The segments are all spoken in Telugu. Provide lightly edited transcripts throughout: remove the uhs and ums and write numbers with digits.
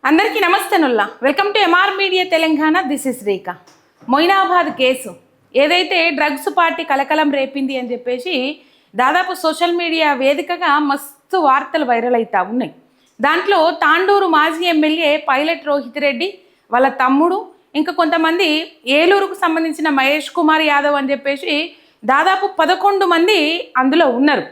అందరికీ నమస్తేనుల్లా welcome to MR media Telangana. This is Rekha. Moinabad case ఏదైతే డ్రగ్స్ పార్టీ కలకలం రేపింది అని చెప్పేసి దాదాపు సోషల్ మీడియా వేదికగా మస్తు వార్తలు వైరల్ అవుతా ఉన్నాయి. దాంట్లో తాండూరు మాజీ ఎమ్మెల్యే పైలట్ రోహిత్ రెడ్డి వాళ్ళ తమ్ముడు ఇంకా కొంతమంది ఏలూరుకు సంబంధించిన మహేష్ కుమార్ యాదవ్ అని చెప్పేసి దాదాపు 11 మంది అందులో ఉన్నారు.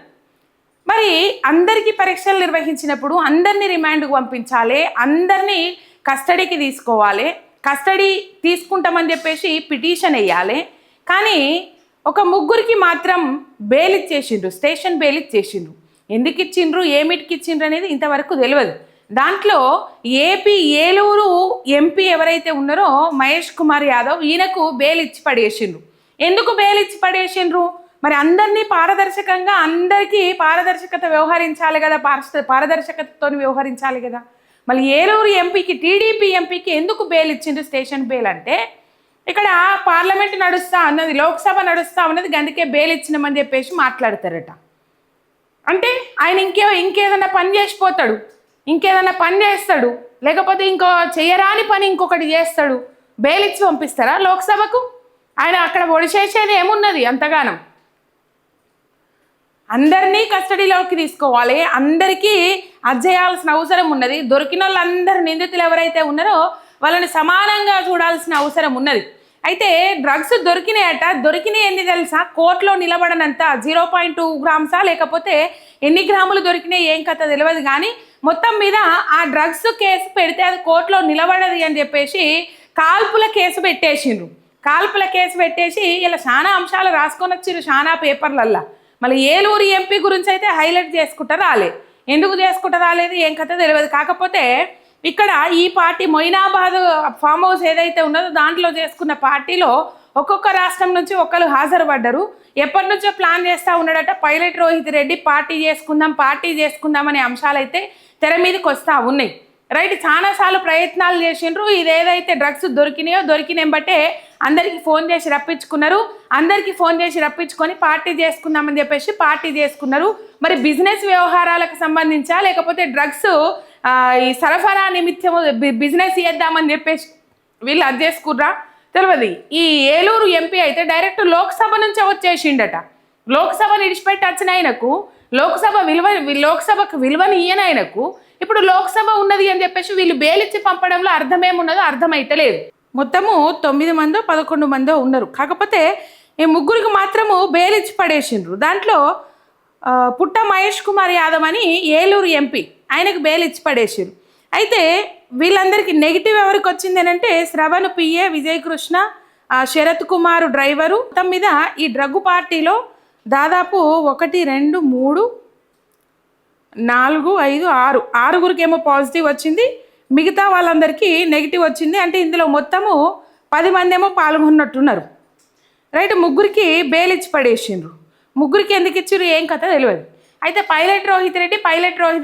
మరి అందరికీ పరీక్షలు నిర్వహించినప్పుడు అందరినీ రిమాండ్కు పంపించాలి, అందరినీ కస్టడీకి తీసుకోవాలి, కస్టడీ తీసుకుంటామని చెప్పేసి పిటిషన్ వేయాలి. కానీ ఒక ముగ్గురికి మాత్రం బెయిల్ ఇచ్చేసిండ్రు, స్టేషన్ బెయిల్ ఇచ్చేసిండ్రు. ఎందుకు ఇచ్చిండ్రు, ఏమిటికి ఇచ్చిండ్రు అనేది ఇంతవరకు తెలియదు. దాంట్లో ఏపీ ఏలూరు ఎంపీ ఎవరైతే ఉన్నారో మహేష్ కుమార్ యాదవ్ ఈయనకు బెయిల్ ఇచ్చి పడేసిండ్రు. ఎందుకు బెయిల్ ఇచ్చి పడేసిండ్రు? మరి అందరినీ పారదర్శకంగా అందరికీ పారదర్శకత వ్యవహరించాలి కదా, పారదర్శకతతో వ్యవహరించాలి కదా. మళ్ళీ ఏలూరు ఎంపీకి టీడీపీ ఎంపీకి ఎందుకు బెయిల్ ఇచ్చిండ్రు, స్టేషన్ బెయిల్ అంటే ఇక్కడ పార్లమెంట్ నడుస్తా ఉన్నది, లోక్సభ నడుస్తా ఉన్నది, అందుకే బెయిల్ ఇచ్చినామని చెప్పేసి మాట్లాడతారట. అంటే ఆయన ఇంకేదన్నా పని చేసిపోతాడు, ఇంకేదన్నా పని చేస్తాడు, లేకపోతే ఇంకో చేయరాని పని ఇంకొకటి చేస్తాడు, బెయిల్ ఇచ్చి పంపిస్తారా లోక్సభకు? ఆయన అక్కడ ఒడిచేసేది ఏమున్నది అంతగానం? అందరినీ కస్టడీలోకి తీసుకోవాలి, అందరికీ అజ్జేయాల్సిన అవసరం ఉన్నది. దొరికిన వాళ్ళందరూ నిందితులు ఎవరైతే ఉన్నారో వాళ్ళని సమానంగా చూడాల్సిన అవసరం ఉన్నది. అయితే డ్రగ్స్ దొరికినాయట, దొరికినాయి ఎన్ని తెలుసా? కోర్టులో నిలబడనంత 0.2 గ్రామ్సా లేకపోతే ఎన్ని గ్రాములు దొరికినాయి ఏం కథ తెలియదు. కానీ మొత్తం మీద ఆ డ్రగ్స్ కేసు పెడితే అది కోర్టులో నిలబడది అని చెప్పేసి కాల్పుల కేసు పెట్టేసిండ్రు. కాల్పుల కేసు పెట్టేసి ఇలా చాలా అంశాలు రాసుకొని వచ్చిర్రు చాలా పేపర్లల్లా. మళ్ళీ ఏలూరు ఎంపీ గురించి అయితే హైలైట్ చేసుకుంటా రాలే. ఎందుకు చేసుకుంటా రాలేదు ఏం కథ తెలియదు. కాకపోతే ఇక్కడ ఈ పార్టీ మొయినాబాద్ ఫామ్ హౌస్ ఏదైతే ఉన్నదో దాంట్లో చేసుకున్న పార్టీలో ఒక్కొక్క రాష్ట్రం నుంచి ఒకరు హాజరు పడ్డారు. ఎప్పటి నుంచో ప్లాన్ చేస్తూ ఉన్నాడట పైలట్ రోహిత్ రెడ్డి, పార్టీ చేసుకుందాం అనే అంశాలు అయితే తెర మీదకి వస్తూ ఉన్నాయి. రైట్, చాలాసార్లు ప్రయత్నాలు చేసిండ్రు. ఇదేదైతే డ్రగ్స్ దొరికినాయి బట్టే అందరికీ ఫోన్ చేసి రప్పించుకున్నారు. అందరికీ ఫోన్ చేసి రప్పించుకొని పార్టీ చేసుకుందామని చెప్పేసి పార్టీ చేసుకున్నారు. మరి బిజినెస్ వ్యవహారాలకు సంబంధించా లేకపోతే డ్రగ్స్ ఈ సరఫరా నిమిత్తము బిజినెస్ చేద్దామని చెప్పేసి వీళ్ళు అది చేసుకుర్రా తెలియదు. ఈ ఏలూరు ఎంపీ అయితే డైరెక్ట్ లోక్సభ నుంచే వచ్చేసిండట. లోక్సభను విడిచిపెట్టి వచ్చిన ఆయనకు లోక్సభకు విలువని ఇయ్యని ఆయనకు ఇప్పుడు లోక్సభ ఉన్నది అని చెప్పేసి వీళ్ళు బెయిలిచ్చి పంపడంలో అర్థమేమున్నదో అర్థమైతే లేదు. మొత్తము 9 మందో 11 మందో ఉన్నారు. కాకపోతే ఈ ముగ్గురికి మాత్రము బెయిలిచ్చి పడేసిండ్రు. దాంట్లో పుట్ట మహేష్ కుమార్ యాదవ్ అని ఏలూరు ఎంపీ, ఆయనకు బెయిలిచ్చి పడేసిండ్రు. అయితే వీళ్ళందరికీ నెగిటివ్ ఎవరికి వచ్చింది అంటే శ్రవణ్ పిఏ, విజయ్ కృష్ణ, శరత్ కుమార్ డ్రైవరు. మొత్తం మీద ఈ డ్రగ్ పార్టీలో దాదాపు 1 2 3 4 5 6 ఆరుగురికేమో పాజిటివ్ వచ్చింది, మిగతా వాళ్ళందరికీ నెగిటివ్ వచ్చింది. అంటే ఇందులో మొత్తము 10 మంది ఏమో పాల్గొన్నట్టున్నారు. రైట్, ముగ్గురికి బెయిల్ ఇచ్చి పడేసిండ్రు. ముగ్గురికి ఎందుకు ఇచ్చిర్రు ఏం కథ తెలియదు. అయితే పైలట్ రోహిత్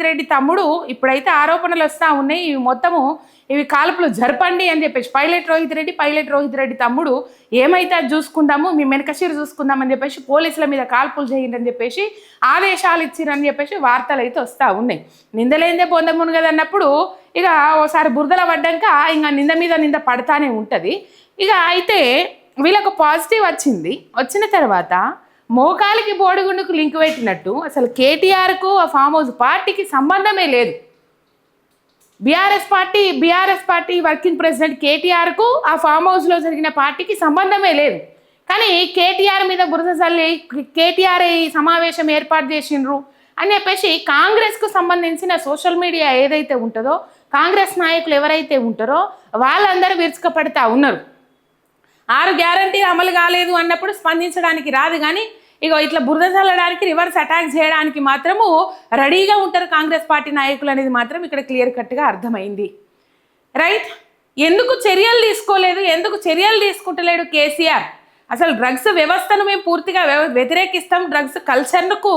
రెడ్డి తమ్ముడు ఇప్పుడైతే ఆరోపణలు వస్తూ ఉన్నాయి. ఇవి కాల్పులు జరపండి అని చెప్పేసి పైలట్ రోహిత్ రెడ్డి తమ్ముడు ఏమైతే అది చూసుకుందాము, మీ వెనకశీరు చూసుకుందామని చెప్పేసి పోలీసుల మీద కాల్పులు చేయండి అని చెప్పేసి ఆదేశాలు ఇచ్చిరని చెప్పేసి వార్తలు అయితే వస్తూ ఉన్నాయి. నిందలేందే పొందమును కదా అన్నప్పుడు ఇక ఓసారి బురదల పడ్డాక ఇంకా నింద పడతానే ఉంటుంది. ఇక అయితే వీళ్ళకు పాజిటివ్ వచ్చిన తర్వాత మోకాలికి బోడిగుండుకు లింక్ పెట్టినట్టు అసలు కేటీఆర్కు ఆ ఫామ్ హౌస్ పార్టీకి సంబంధమే లేదు. బీఆర్ఎస్ పార్టీ వర్కింగ్ ప్రెసిడెంట్ కేటీఆర్కు ఆ ఫామ్ హౌస్లో జరిగిన పార్టీకి సంబంధమే లేదు. కానీ కేటీఆర్ మీద బురద చల్లి కేటీఆర్ ఈ సమావేశం ఏర్పాటు చేసిండ్రు అని చెప్పేసి కాంగ్రెస్కు సంబంధించిన సోషల్ మీడియా ఏదైతే ఉంటుందో, కాంగ్రెస్ నాయకులు ఎవరైతే ఉంటారో వాళ్ళందరూ విరుచుకపడతా ఉన్నారు. 6 గ్యారంటీలు అమలు కాలేదు అన్నప్పుడు స్పందించడానికి రాదు, కానీ ఇక ఇట్లా బురద చల్లడానికి రివర్స్ అటాక్ చేయడానికి మాత్రము రెడీగా ఉంటారు కాంగ్రెస్ పార్టీ నాయకులు అనేది మాత్రం ఇక్కడ క్లియర్ కట్గా అర్థమైంది. రైట్, ఎందుకు చర్యలు తీసుకోలేదు, ఎందుకు చర్యలు తీసుకుంటలేడు కేసీఆర్? అసలు డ్రగ్స్ వ్యవస్థను మేము పూర్తిగా వ్యతిరేకిస్తాం, డ్రగ్స్ కల్చర్కు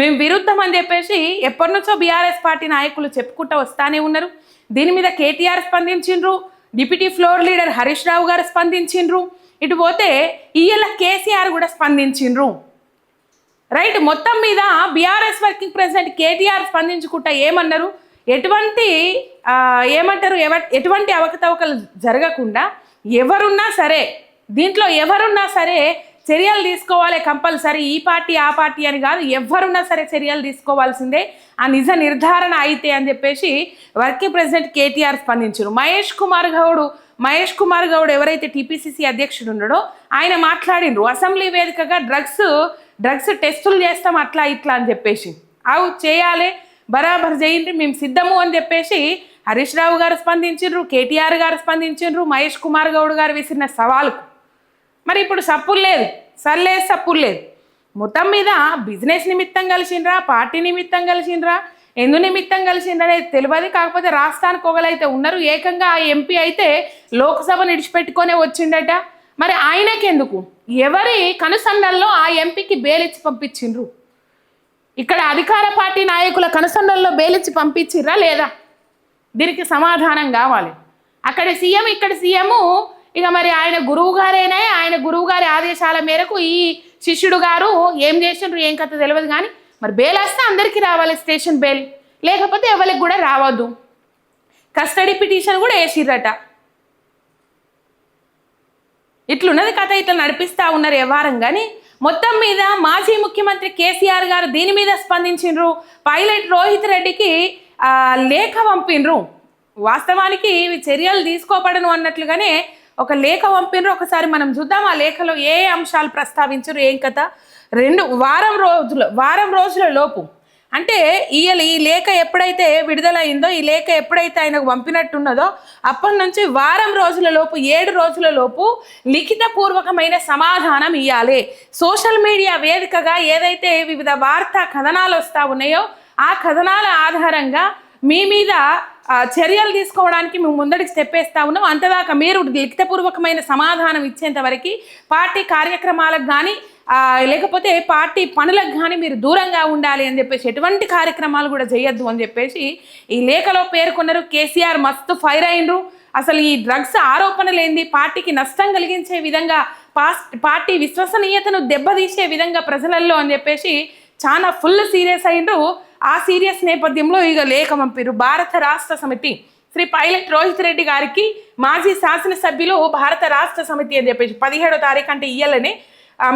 మేము విరుద్ధం అని చెప్పేసి ఎప్పటి నుంచో బీఆర్ఎస్ పార్టీ నాయకులు చెప్పుకుంటూ వస్తానే ఉన్నారు. దీని మీద కేటీఆర్ స్పందించిండ్రు, deputy floor leader Harish Rao garu స్పందించిండ్రు, ఇటు పోతే ఈయల కేసీఆర్ కూడా స్పందించిండ్రు. రైట్, మొత్తం మీద బీఆర్ఎస్ వర్కింగ్ ప్రెసిడెంట్ కేటీఆర్ స్పందించుకుంటా ఏమన్నారు, ఎటువంటి ఏమంటారు ఎటువంటి అవకతవకలు జరగకుండా ఎవరున్నా సరే దీంట్లో ఎవరున్నా సరే చర్యలు తీసుకోవాలి కంపల్సరీ. ఈ పార్టీ ఆ పార్టీ అని కాదు, ఎవరున్నా సరే చర్యలు తీసుకోవాల్సిందే ఆ నిజ నిర్ధారణ అయితే అని చెప్పేసి వర్కింగ్ ప్రెసిడెంట్ కేటీఆర్ స్పందించారు. మహేష్ కుమార్ గౌడ్ ఎవరైతే టీపీసీసీ అధ్యక్షుడు ఉన్నాడో ఆయన మాట్లాడిండ్రు అసెంబ్లీ వేదికగా డ్రగ్స్ టెస్టులు చేస్తాం అట్లా ఇట్లా అని చెప్పేసి. అవు చేయాలి, బరాబర్ చేయండి, మేము సిద్ధము అని చెప్పేసి హరీష్ రావు గారు స్పందించిండ్రు, కేటీఆర్ గారు స్పందించిండ్రు. మహేష్ కుమార్ గౌడ్ గారు విసిరిన సవాల్కు మరి ఇప్పుడు సప్పులు లేదు, సప్పులు లేదు. మొత్తం మీద బిజినెస్ నిమిత్తం కలిసిండ్రా, పార్టీ నిమిత్తం కలిసిండ్రా, ఎందు నిమిత్తం కలిసిండ్రా అనేది తెలియదు. కాకపోతే రాష్ట్రానికి ఒకలైతే ఉన్నారు. ఏకంగా ఆ ఎంపీ అయితే లోక్సభను విడిచిపెట్టుకొనే వచ్చిండట. మరి ఆయనకెందుకు ఎవరి కనుసన్నల్లో ఆ ఎంపీకి బెయిలిచ్చి పంపించిండ్రు? ఇక్కడ అధికార పార్టీ నాయకుల కనుసన్నల్లో బెయిలిచ్చి పంపించిర్రా లేదా? దీనికి సమాధానం కావాలి. అక్కడ సీఎం ఇక్కడ సీఎము ఇక మరి ఆయన గురువు గారి ఆదేశాల మేరకు ఈ శిష్యుడు గారు ఏం చేసిండ్రు ఏం కథ తెలియదు. కానీ మరి బెయిల్ వస్తే అందరికీ రావాలి స్టేషన్ బెయిల్, లేకపోతే ఎవరికి కూడా రావద్దు. కస్టడీ పిటిషన్ కూడా వేసిర్రట. ఇట్లున్నది కథ, ఇట్లా నడిపిస్తూ ఉన్నారు వ్యవహారం. కానీ మొత్తం మీద మాజీ ముఖ్యమంత్రి కేసీఆర్ గారు దీని మీద స్పందించిండ్రు. పైలట్ రోహిత్ రెడ్డికి లేఖ పంపిండ్రు. వాస్తవానికి ఇవి చర్యలు తీసుకోబడను అన్నట్లుగానే ఒక లేఖ పంపిండ్రు. ఒకసారి మనం చూద్దాం ఆ లేఖలో ఏ అంశాలు ప్రస్తావించరు ఏం కథ. వారం రోజుల లోపు అంటే ఈ లేఖ ఎప్పుడైతే విడుదలైందో, ఈ లేఖ ఎప్పుడైతే ఆయనకు పంపినట్టున్నదో అప్పటి నుంచి వారం రోజుల లోపు 7 రోజుల లోపు లిఖితపూర్వకమైన సమాధానం ఇవ్వాలి. సోషల్ మీడియా వేదికగా ఏదైతే వివిధ వార్తా కథనాలు వస్తూ ఉన్నాయో ఆ కథనాల ఆధారంగా మీ మీద చర్యలు తీసుకోవడానికి మేము ముందడికి చెప్పేస్తా ఉన్నాం. అంతదాకా మీరు లిఖితపూర్వకమైన సమాధానం ఇచ్చేంత వరకు పార్టీ కార్యక్రమాలకు కానీ లేకపోతే పార్టీ పనులకు కానీ మీరు దూరంగా ఉండాలి అని చెప్పేసి ఎటువంటి కార్యక్రమాలు కూడా చేయొద్దు అని చెప్పేసి ఈ లేఖలో పేర్కొన్నారు. కేసీఆర్ మస్తు ఫైర్ అయినరు. అసలు ఈ డ్రగ్స్ ఆరోపణలు ఏంది, పార్టీకి నష్టం కలిగించే విధంగా పార్టీ విశ్వసనీయతను దెబ్బతీసే విధంగా ప్రజలలో అని చెప్పేసి చాలా ఫుల్ సీరియస్ అయినరు. ఆ సీరియస్ నేపథ్యంలో ఇక లేఖ పంపిరు. భారత రాష్ట్ర సమితి శ్రీ పైలట్ రోహిత్ రెడ్డి గారికి మాజీ శాసనసభ్యులు భారత రాష్ట్ర సమితి అని చెప్పేసి 17వ తారీఖు అంటే ఇయ్యాలని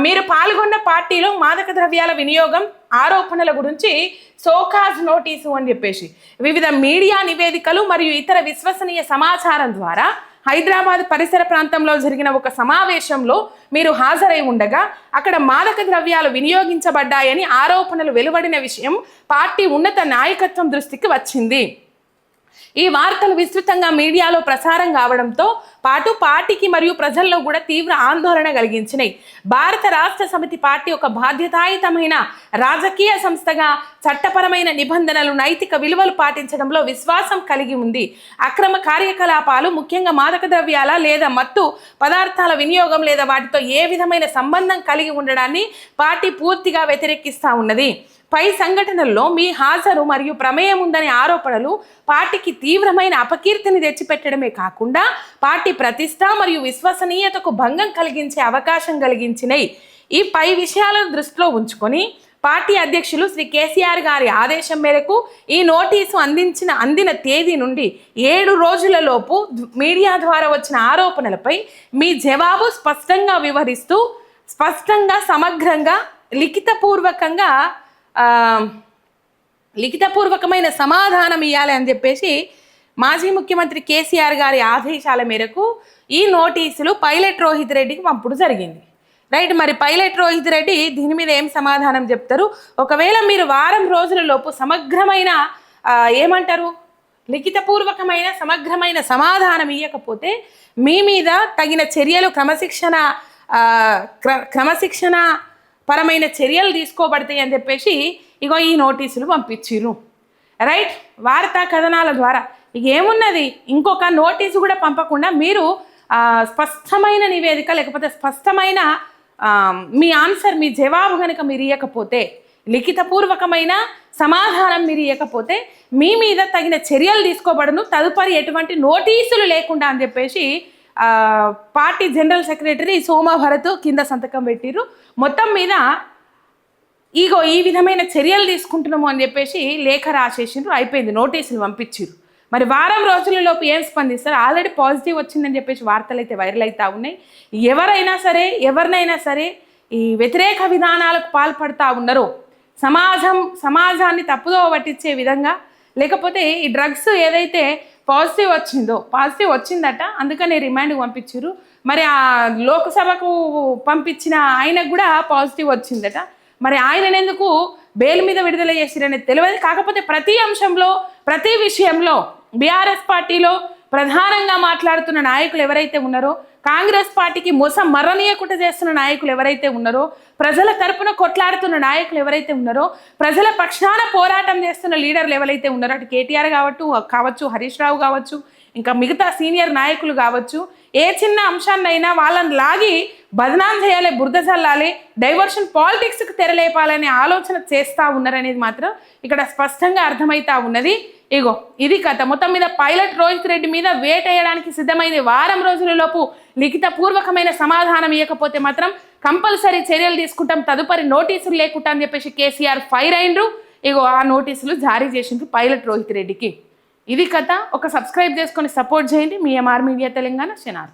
మీరు పాల్గొన్న పార్టీలో మాదక ద్రవ్యాల వినియోగం ఆరోపణల గురించి సోకాజ్ నోటీసు అని చెప్పేసి వివిధ మీడియా నివేదికలు మరియు ఇతర విశ్వసనీయ సమాచారం ద్వారా హైదరాబాద్ పరిసర ప్రాంతంలో జరిగిన ఒక సమావేశంలో మీరు హాజరై ఉండగా అక్కడ మాదక ద్రవ్యాలు వినియోగించబడ్డాయని ఆరోపణలు వెలువడిన విషయం పార్టీ ఉన్నత నాయకత్వం దృష్టికి వచ్చింది. ఈ వార్తలు విస్తృతంగా మీడియాలో ప్రసారం కావడంతో పాటు పార్టీకి మరియు ప్రజల్లో కూడా తీవ్ర ఆందోళన కలిగించినాయి. భారత రాష్ట్ర సమితి పార్టీ ఒక బాధ్యతాయుతమైన రాజకీయ సంస్థగా చట్టపరమైన నిబంధనలు నైతిక విలువలు పాటించడంలో విశ్వాసం కలిగి ఉంది. అక్రమ కార్యకలాపాలు ముఖ్యంగా మాదక ద్రవ్యాల లేదా మత్తు పదార్థాల వినియోగం లేదా వాటితో ఏ విధమైన సంబంధం కలిగి ఉండడాన్ని పార్టీ పూర్తిగా వ్యతిరేకిస్తూ ఉన్నది. పై సంఘటనల్లో మీ హాజరు మరియు ప్రమేయం ఉందనే ఆరోపణలు పార్టీకి తీవ్రమైన అపకీర్తిని తెచ్చిపెట్టడమే కాకుండా పార్టీ ప్రతిష్ట మరియు విశ్వసనీయతకు భంగం కలిగించే అవకాశం కలిగించినాయి. ఈ పై విషయాలను దృష్టిలో ఉంచుకొని పార్టీ అధ్యక్షులు శ్రీ కేసీఆర్ గారి ఆదేశం మేరకు ఈ నోటీసు అందిన తేదీ నుండి 7 రోజుల లోపు మీడియా ద్వారా వచ్చిన ఆరోపణలపై మీ జవాబు స్పష్టంగా వివరిస్తూ స్పష్టంగా సమగ్రంగా లిఖితపూర్వకమైన సమాధానం ఇవ్వాలి అని చెప్పేసి మాజీ ముఖ్యమంత్రి కేసీఆర్ గారి ఆదేశాల మేరకు ఈ నోటీసులు పైలట్ రోహిత్ రెడ్డికి పంపుడు జరిగింది. రైట్, మరి పైలట్ రోహిత్ రెడ్డి దీని మీద ఏం సమాధానం చెప్తారు? ఒకవేళ మీరు వారం రోజుల లోపు సమగ్రమైన లిఖితపూర్వకమైన సమగ్రమైన సమాధానం ఇవ్వకపోతే మీ మీద తగిన చర్యలు క్రమశిక్షణ పరమైన చర్యలు తీసుకోబడతాయి అని చెప్పేసి ఇగో ఈ నోటీసులు పంపించిర్రు. రైట్, వార్తా కథనాల ద్వారా ఇక ఏమున్నది, ఇంకొక నోటీసు కూడా పంపకుండా మీరు స్పష్టమైన నివేదిక లేకపోతే స్పష్టమైన మీ ఆన్సర్ మీ జవాబు కనుక మీరు ఇవ్వకపోతే, లిఖితపూర్వకమైన సమాధానం మీరు ఇవ్వకపోతే మీ మీద తగిన చర్యలు తీసుకోబడను, తదుపరి ఎటువంటి నోటీసులు లేకుండా అని చెప్పేసి పార్టీ జనరల్ సెక్రటరీ సోమభరత్ కింద సంతకం పెట్టిర్రు. మొత్తం మీద ఈ విధమైన చర్యలు తీసుకుంటున్నాము అని చెప్పేసి లేఖ రాసేసిండ్రు, అయిపోయింది, నోటీసులు పంపించిర్రు. మరి వారం రోజులలోపు ఏం స్పందిస్తారు? ఆల్రెడీ పాజిటివ్ వచ్చిందని చెప్పేసి వార్తలు అయితే వైరల్ అవుతా ఉన్నాయి. ఎవరినైనా సరే ఈ వ్యతిరేక విధానాలకు పాల్పడతా ఉన్నారో, సమాజాన్ని తప్పుదో పట్టించే విధంగా, లేకపోతే ఈ డ్రగ్స్ ఏదైతే పాజిటివ్ వచ్చిందట, అందుకని రిమాండ్కి పంపించారు. మరి ఆ లోక్సభకు పంపించిన ఆయనకు కూడా పాజిటివ్ వచ్చిందట. మరి ఆయనను ఎందుకు బెయిల్ మీద విడుదల చేసిరనేది తెలియదు. కాకపోతే ప్రతి అంశంలో, ప్రతి విషయంలో బీఆర్ఎస్ పార్టీలో ప్రధానంగా మాట్లాడుతున్న నాయకులు ఎవరైతే ఉన్నారో, కాంగ్రెస్ పార్టీకి మర్రనీయకుండా చేస్తున్న నాయకులు ఎవరైతే ఉన్నారో, ప్రజల తరపున కొట్లాడుతున్న నాయకులు ఎవరైతే ఉన్నారో, ప్రజల పక్షాన పోరాటం చేస్తున్న లీడర్లు ఎవరైతే ఉన్నారో, అటు కేటీఆర్ కావచ్చు, హరీష్ రావు కావచ్చు, ఇంకా మిగతా సీనియర్ నాయకులు కావచ్చు, ఏ చిన్న అంశాన్నైనా వాళ్ళని లాగి బదనాం చేయాలి, బురద చల్లాలి, డైవర్షన్ పాలిటిక్స్కి తెరలేపాలనే ఆలోచన చేస్తూ ఉన్నారనేది మాత్రం ఇక్కడ స్పష్టంగా అర్థమవుతా ఉన్నది. ఇగో ఇది కథ. మొత్తం మీద పైలట్ రోహిత్ రెడ్డి మీద వేటేయడానికి సిద్ధమైంది. వారం రోజులలోపు లిఖితపూర్వకమైన సమాధానం ఇవ్వకపోతే మాత్రం కంపల్సరీ చర్యలు తీసుకుంటాం, తదుపరి నోటీసులు లేకుండా అని చెప్పేసి కేసీఆర్ ఫైర్ అయినరు. ఇగో ఆ నోటీసులు జారీ చేసిండ్రు పైలట్ రోహిత్ రెడ్డికి. ఇది కథ. ఒక సబ్స్క్రైబ్ చేసుకొని సపోర్ట్ చేయండి. మీ ఎంఆర్ మీడియా తెలంగాణ. శనార్.